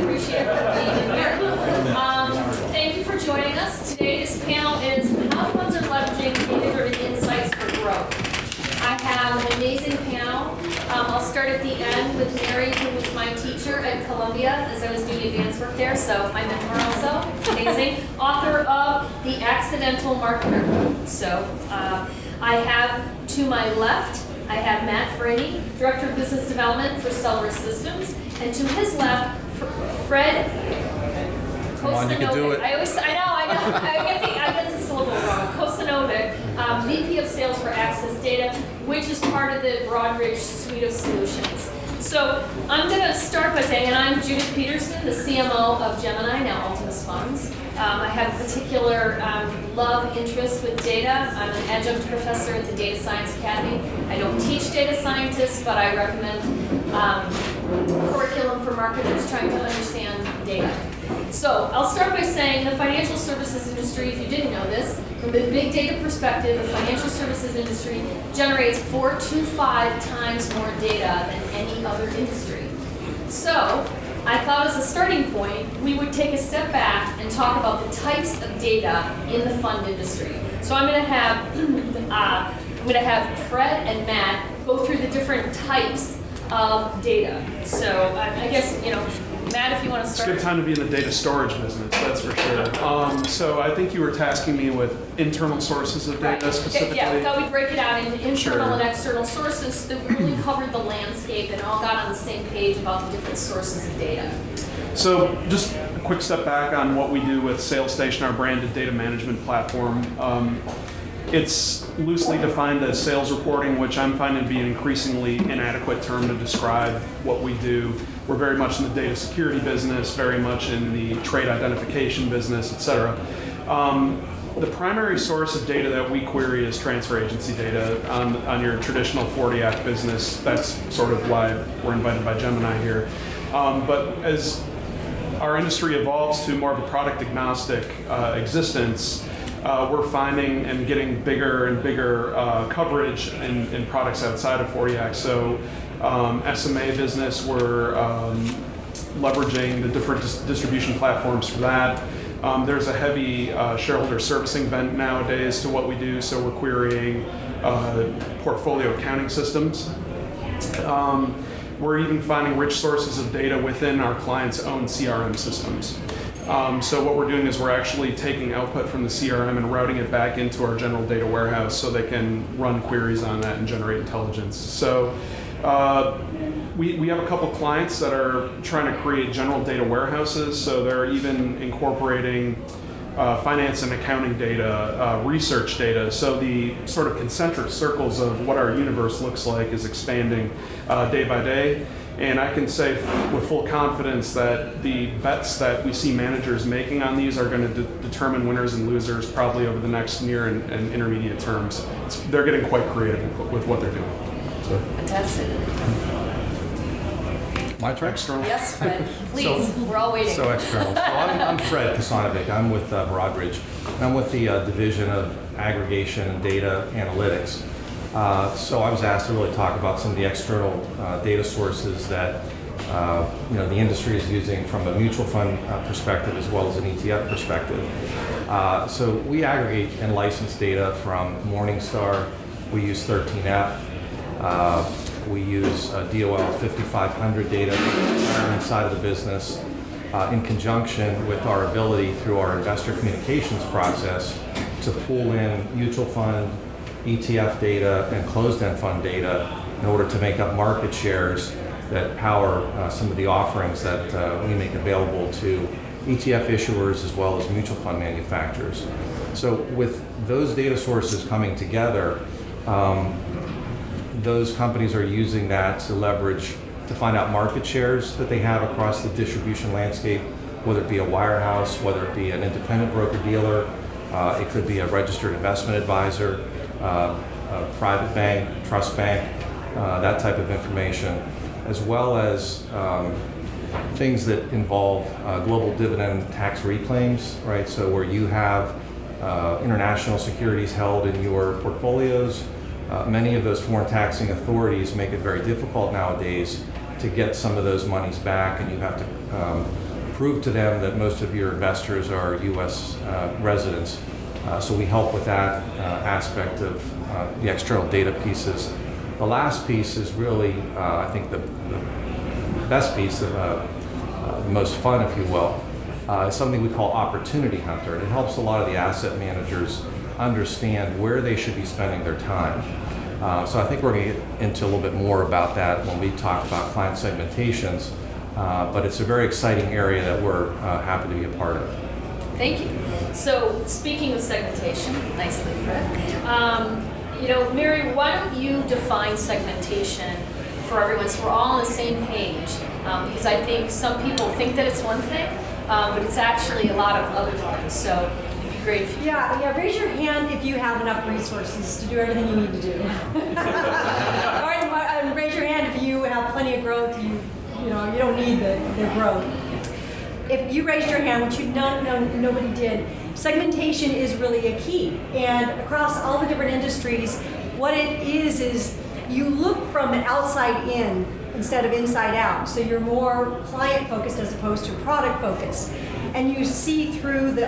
appreciate being here. Thank you for joining us. Today's panel is how funds are leveraging data-driven insights for growth. I have an amazing panel. I'll start at the end with Mary, who was my teacher at Columbia as I was doing advanced work there, so my mentor also, amazing. Author of The Accidental Marketer. So I have to my left, I have Matt Frady, Director of Business Development for Celeris Systems, and to his left, Fred Come on, you can do it. I know. I get the syllable wrong. Kosanovic, VP of Sales for Access Data, which is part of the Broadridge suite of solutions. So I'm going to start by saying, and I'm Judith Peterson, the CMO of Gemini, now Altimus Funds. I have particular love, interest with data. I'm an adjunct professor at the Data Science Academy. I don't teach data scientists, but I recommend curriculum for marketers trying to understand data. So I'll start by saying the financial services industry, if you didn't know this, from a big data perspective, the financial services industry generates 4 to 5 times more data than any other industry. So I thought as a starting point, we would take a step back and talk about the types of data in the fund industry. So I'm going to have Fred and Matt go through the different types of data. So I guess, Matt, if you want to start. It's a good time to be in the data storage business, that's for sure. So I think you were tasking me with internal sources of data specifically. Yeah, we thought we'd break it out into internal Sure. and external sources so that we really covered the landscape and all got on the same page about the different sources of data. So just a quick step back on what we do with SalesStation, our branded data management platform. It's loosely defined as sales reporting, which I'm finding to be an increasingly inadequate term to describe what we do. We're very much in the data security business, very much in the trade identification business, et cetera. The primary source of data that we query is transfer agency data on your traditional 40 Act business. That's sort of why we're invited by Gemini here. But as our industry evolves to more of a product agnostic existence, we're finding and getting bigger and bigger coverage in products outside of 40 Act. So SMA business, we're leveraging the different distribution platforms for that. There's a heavy shareholder servicing bent nowadays to what we do, so we're querying portfolio accounting systems. We're even finding rich sources of data within our clients' own CRM systems. So what we're doing is we're actually taking output from the CRM and routing it back into our general data warehouse so they can run queries on that and generate intelligence. So we have a couple clients that are trying to create general data warehouses, so they're even incorporating finance and accounting data, research data. So the sort of concentric circles of what our universe looks like is expanding day by day. And I can say with full confidence that the bets that we see managers making on these are going to determine winners and losers probably over the next near and intermediate terms. They're getting quite creative with what they're doing. So. Fantastic. My turn? External. Yes, Fred. Please, we're all waiting. So external. So I'm Fred Kasanovic. I'm with Broadridge. I'm with the Division of Aggregation and Data Analytics. So I was asked to really talk about some of the external data sources that the industry is using from a mutual fund perspective as well as an ETF perspective. So we aggregate and license data from Morningstar. We use 13F. We use DOL 5500 data inside of the business in conjunction with our ability through our investor communications process to pull in mutual fund, ETF data, and closed-end fund data in order to make up market shares that power some of the offerings that we make available to ETF issuers as well as mutual fund manufacturers. So with those data sources coming together, those companies are using that to leverage to find out market shares that they have across the distribution landscape, whether it be a wirehouse, whether it be an independent broker-dealer, it could be a registered investment advisor, a private bank, trust bank, that type of information, as well as things that involve global dividend tax reclaims, right? So where you have international securities held in your portfolios, many of those foreign taxing authorities make it very difficult nowadays to get some of those monies back, and you have to prove to them that most of your investors are U.S. Residents. So we help with that aspect of the external data pieces. The last piece is really, I think, the best piece, the most fun, if you will, is something we call Opportunity Hunter. It helps a lot of the asset managers understand where they should be spending their time. So I think we're going to get into a little bit more about that when we talk about client segmentations, but it's a very exciting area that we're happy to be a part of. Thank you. So speaking of segmentation, nicely, Fred. Mary, why don't you define segmentation for everyone so we're all on the same page? Because I think some people think that it's one thing, but it's actually a lot of other things. So it'd be great if you... Yeah, raise your hand if you have enough resources to do everything you need to do. All right, raise your hand if you have plenty of growth, you don't need the growth. If you raised your hand, which nobody did, segmentation is really a key. And across all the different industries, what it is you look from outside in instead of inside out. So you're more client focused as opposed to product focused. And you see through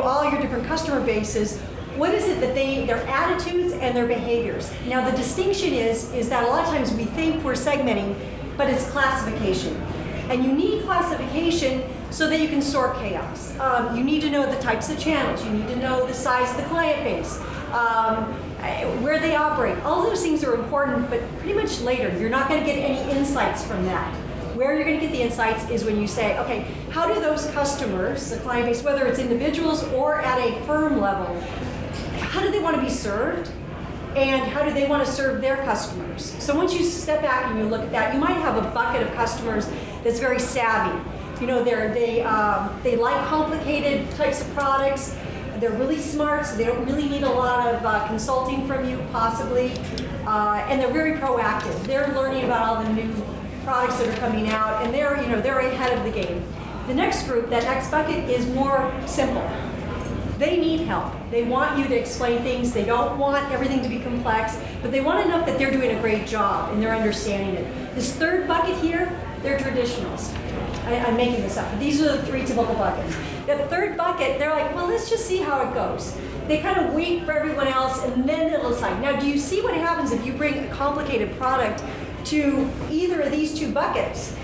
all your different customer bases, what is it that their attitudes and their behaviors. Now the distinction is that a lot of times we think we're segmenting, but it's classification. And you need classification so that you can sort chaos. You need to know the types of channels. You need to know the size of the client base, where they operate. All those things are important, but pretty much later. You're not going to get any insights from that. Where you're going to get the insights is when you say, okay, how do those customers, the client base, whether it's individuals or at a firm level, how do they want to be served? And how do they want to serve their customers? So once you step back and you look at that, you might have a bucket of customers that's very savvy. They like complicated types of products. They're really smart, so they don't really need a lot of consulting from you, possibly. And they're very proactive. They're learning about all the new products that are coming out, and they're ahead of the game. The next group, that next bucket, is more simple. They need help. They want you to explain things. They don't want everything to be complex, but they want enough that they're doing a great job and they're understanding it. This third bucket here, they're traditionals. I'm making this up, but these are the three typical buckets. The third bucket, they're like, well, let's just see how it goes. They kind of wait for everyone else and then they'll decide. Now, do you see what happens if you bring a complicated product to either of these two buckets?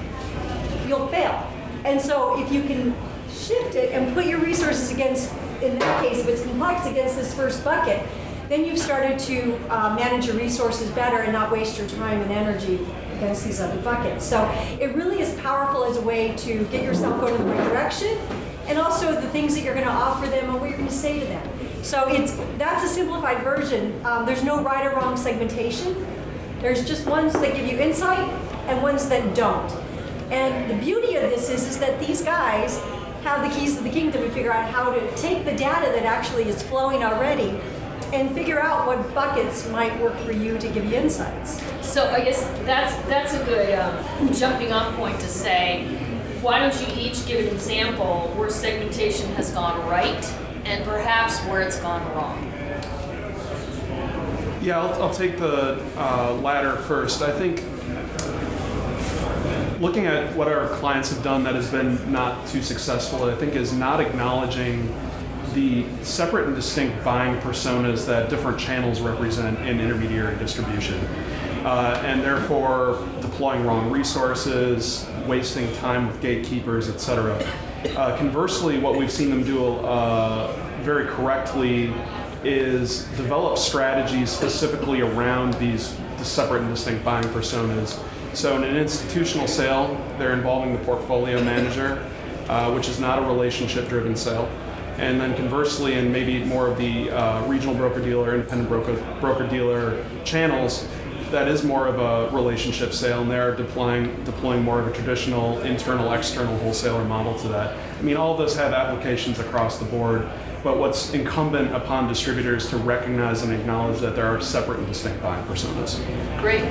You'll fail. And so if you can shift it and put your resources against, in that case, if it's complex, against this first bucket, then you've started to manage your resources better and not waste your time and energy against these other buckets. So it really is powerful as a way to get yourself going in the right direction, and also the things that you're going to offer them and what you're going to say to them. So that's a simplified version. There's no right or wrong segmentation. There's just ones that give you insight and ones that don't. And the beauty of this is that these guys have the keys to the kingdom to figure out how to take the data that actually is flowing already and figure out what buckets might work for you to give you insights. So I guess that's a good jumping off point to say, why don't you each give an example where segmentation has gone right and perhaps where it's gone wrong? Yeah, I'll take the latter first. I think looking at what our clients have done that has been not too successful, I think, is not acknowledging the separate and distinct buying personas that different channels represent in intermediary distribution. And therefore deploying wrong resources, wasting time with gatekeepers, etc. Conversely, what we've seen them do very correctly is develop strategies specifically around the separate and distinct buying personas. So in an institutional sale, they're involving the portfolio manager, which is not a relationship-driven sale. And then conversely, in maybe more of the regional broker-dealer, independent broker-dealer channels, that is more of a relationship sale, and they're deploying more of a traditional internal-external wholesaler model to that. I mean, all of those have applications across the board, but what's incumbent upon distributors to recognize and acknowledge that there are separate and distinct buying personas. Great.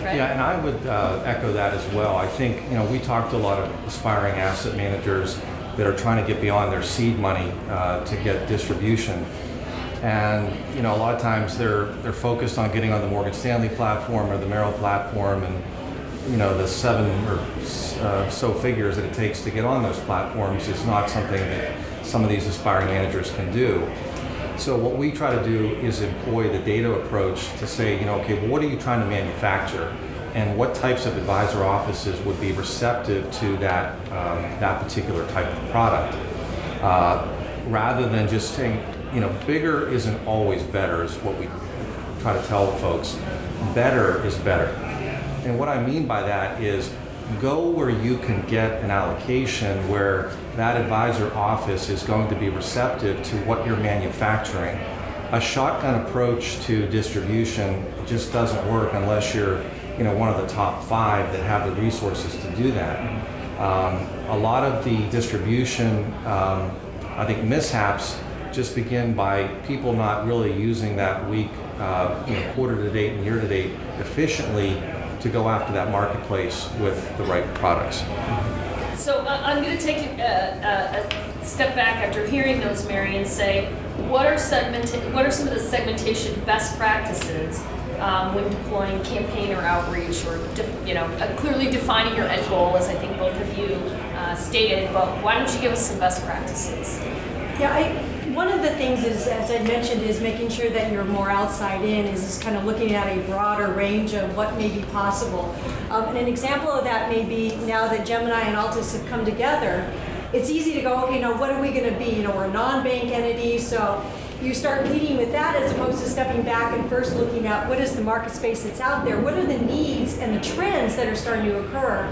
Right. Yeah, and I would echo that as well. I think, we talked to a lot of aspiring asset managers that are trying to get beyond their seed money to get distribution. And a lot of times they're focused on getting on the Morgan Stanley platform or the Merrill platform, and the 7 or so figures that it takes to get on those platforms is not something that some of these aspiring managers can do. So what we try to do is employ the data approach to say, okay, well, what are you trying to manufacture? And what types of advisor offices would be receptive to that, that particular type of product? Rather than just saying, bigger isn't always better is what we try to tell folks. Better is better. And what I mean by that is go where you can get an allocation where that advisor office is going to be receptive to what you're manufacturing. A shotgun approach to distribution just doesn't work unless you're one of the top 5 that have the resources to do that. A lot of the distribution, I think, mishaps just begin by people not really using that week, quarter to date and year to date efficiently to go after that marketplace with the right products. So I'm going to take a step back after hearing those, Mary, and say, what are some of the segmentation best practices when deploying campaign or outreach, or clearly defining your end goal, as I think both of you stated. But why don't you give us some best practices? Yeah, one of the things is, as I mentioned, is making sure that you're more outside in, is kind of looking at a broader range of what may be possible. And an example of that may be now that Gemini and Altus have come together, it's easy to go, okay, now what are we going to be? We're a non-bank entity, so you start leading with that as opposed to stepping back and first looking at what is the market space that's out there, what are the needs and the trends that are starting to occur.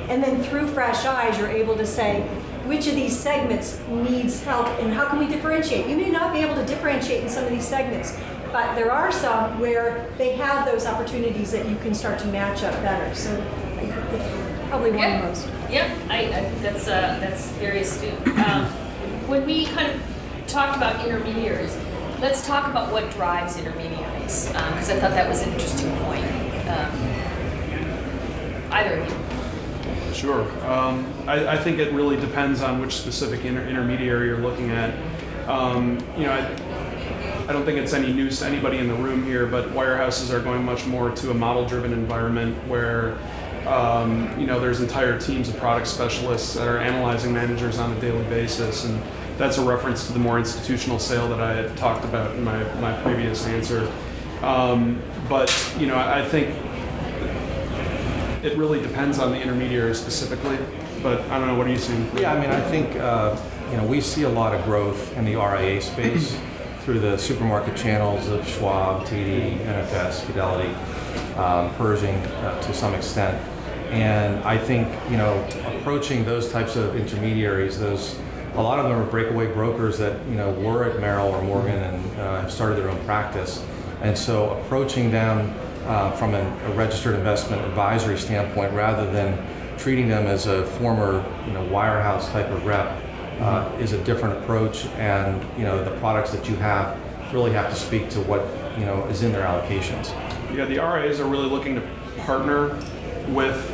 And then through fresh eyes, you're able to say, which of these segments needs help and how can we differentiate? You may not be able to differentiate in some of these segments, but there are some where they have those opportunities that you can start to match up better. So it's probably one of those. Yep, that's very astute. When we kind of talked about intermediaries, let's talk about what drives intermediaries, because I thought that was an interesting point. Either of you. Sure. I think it really depends on which specific intermediary you're looking at. I don't think it's any news to anybody in the room here, but wirehouses are going much more to a model-driven environment where there's entire teams of product specialists that are analyzing managers on a daily basis, and that's a reference to the more institutional sale that I had talked about in my previous answer. But I think it really depends on the intermediary specifically, but I don't know, what are you seeing? Yeah, I think we see a lot of growth in the RIA space through the supermarket channels of Schwab, TD, NFS, Fidelity, Pershing to some extent. And I think, approaching those types of intermediaries, a lot of them are breakaway brokers that, were at Merrill or Morgan and have started their own practice. And so approaching them from a registered investment advisory standpoint, rather than treating them as a former, wirehouse type of rep, is a different approach. And, the products that you have really have to speak to what, is in their allocations. Yeah, the RIAs are really looking to partner with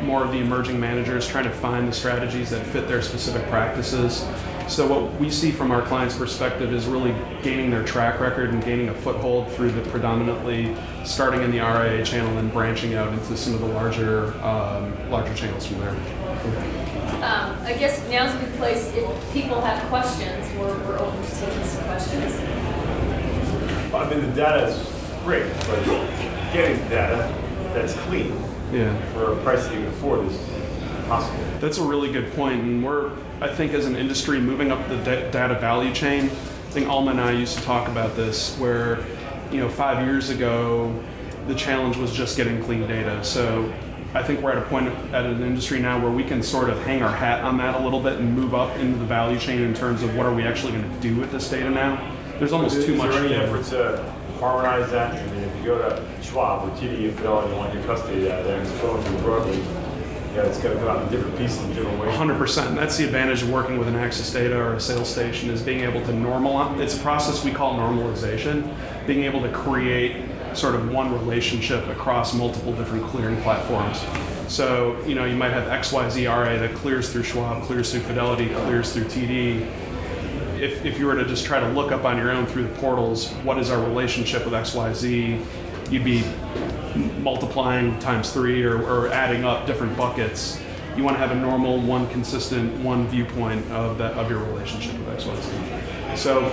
more of the emerging managers, trying to find the strategies that fit their specific practices. So what we see from our clients' perspective is really gaining their track record and gaining a foothold through the predominantly starting in the RIA channel and branching out into some of the larger channels from there. I guess now's a good place if people have questions. We're open to taking some questions. The data is great, but getting data that's clean for a price that you can afford is possible. That's a really good point, and we're, I think, as an industry, moving up the data value chain. I think Alma and I used to talk about this, where 5 years ago, the challenge was just getting clean data. So I think we're at a point at an industry now where we can sort of hang our hat on that a little bit and move up into the value chain in terms of what are we actually going to do with this data now. There's almost too much. Is there any effort to harmonize that? If you go to Schwab or TD or Fidelity, you want your custody data there and it's flowing through broadly. It's going to come out in different pieces in different ways. 100%. That's the advantage of working with an Access Data or a sales station, is being able to normalize. It's a process we call normalization, being able to create sort of one relationship across multiple different clearing platforms. So, you might have XYZ RA that clears through Schwab, clears through Fidelity, clears through TD. If you were to just try to look up on your own through the portals, what is our relationship with XYZ, you'd be multiplying times 3 or adding up different buckets. You want to have a normal, one consistent, one viewpoint of your relationship with XYZ. So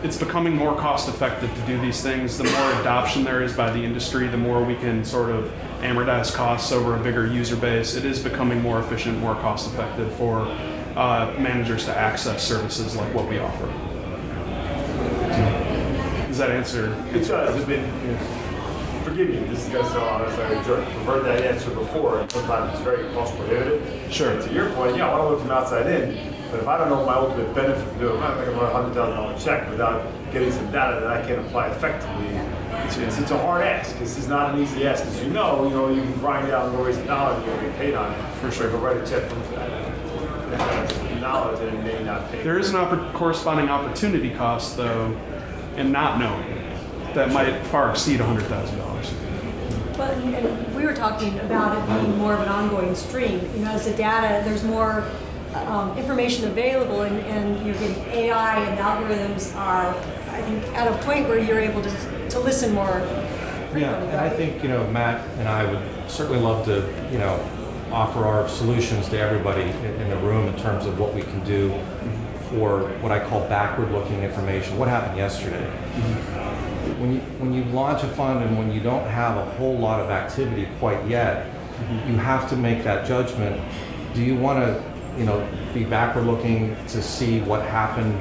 it's becoming more cost effective to do these things. The more adoption there is by the industry, the more we can sort of amortize costs over a bigger user base. It is becoming more efficient, more cost effective for managers to access services like what we offer. Does that answer? It does. It's been, forgive me, this is going to sound honest. I preferred that answer before, and sometimes it's very cost prohibitive. Sure. And to your point, yeah, I want to look from outside in, but if I don't know my ultimate benefit from doing it, I'm not going to write a $100,000 check without getting some data that I can apply effectively. It's a hard ask. This is not an easy ask, because you can grind out and go raise a dollar and you're going to get paid on it. For sure. If I write a check from that knowledge, and it may not pay. There is an corresponding opportunity cost, though, in not knowing that might far exceed $100,000. But and we were talking about it being more of an ongoing stream. As the data, there's more information available, and you're getting AI and algorithms are, I think, at a point where you're able to listen more frequently. Yeah, and I think, Matt and I would certainly love to, offer our solutions to everybody in the room in terms of what we can do for what I call backward-looking information. What happened yesterday? When you launch a fund and when you don't have a whole lot of activity quite yet, you have to make that judgment. Do you want to, be backward-looking to see what happened?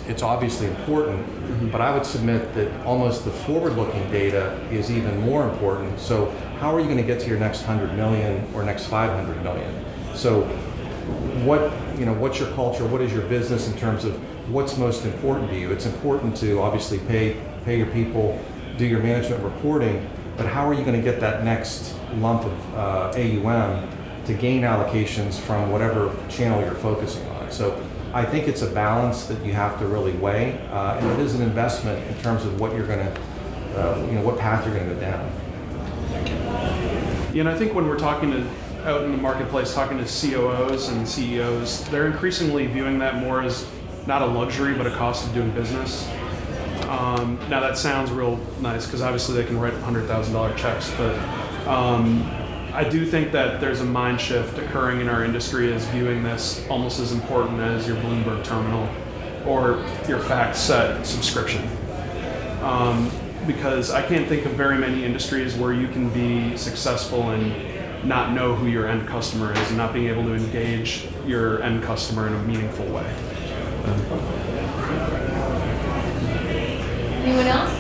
It's obviously important, but I would submit that almost the forward-looking data is even more important. So how are you going to get to your next 100 million or next 500 million? So what's your culture? What is your business in terms of what's most important to you? It's important to obviously pay your people, do your management reporting, but how are you going to get that next lump of AUM to gain allocations from whatever channel you're focusing on? So I think it's a balance that you have to really weigh, and it is an investment in terms of what you're going to, what path you're going to go down. And I think when we're talking out in the marketplace, talking to COOs and CEOs, they're increasingly viewing that more as not a luxury, but a cost of doing business. Now that sounds real nice because obviously they can write $100,000 checks, but I do think that there's a mind shift occurring in our industry as viewing this almost as important as your Bloomberg terminal or your FactSet subscription. Because I can't think of very many industries where you can be successful and not know who your end customer is and not being able to engage your end customer in a meaningful way. Anyone else?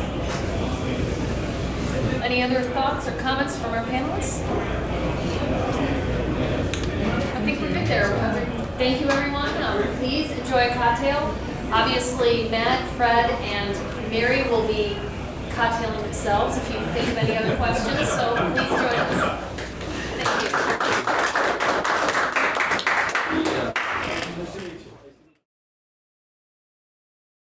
Any other thoughts or comments from our panelists? I think we're good there. Thank you, everyone. Please enjoy a cocktail. Obviously, Matt, Fred, and Mary will be cocktailing themselves if you think of any other questions, so please join us.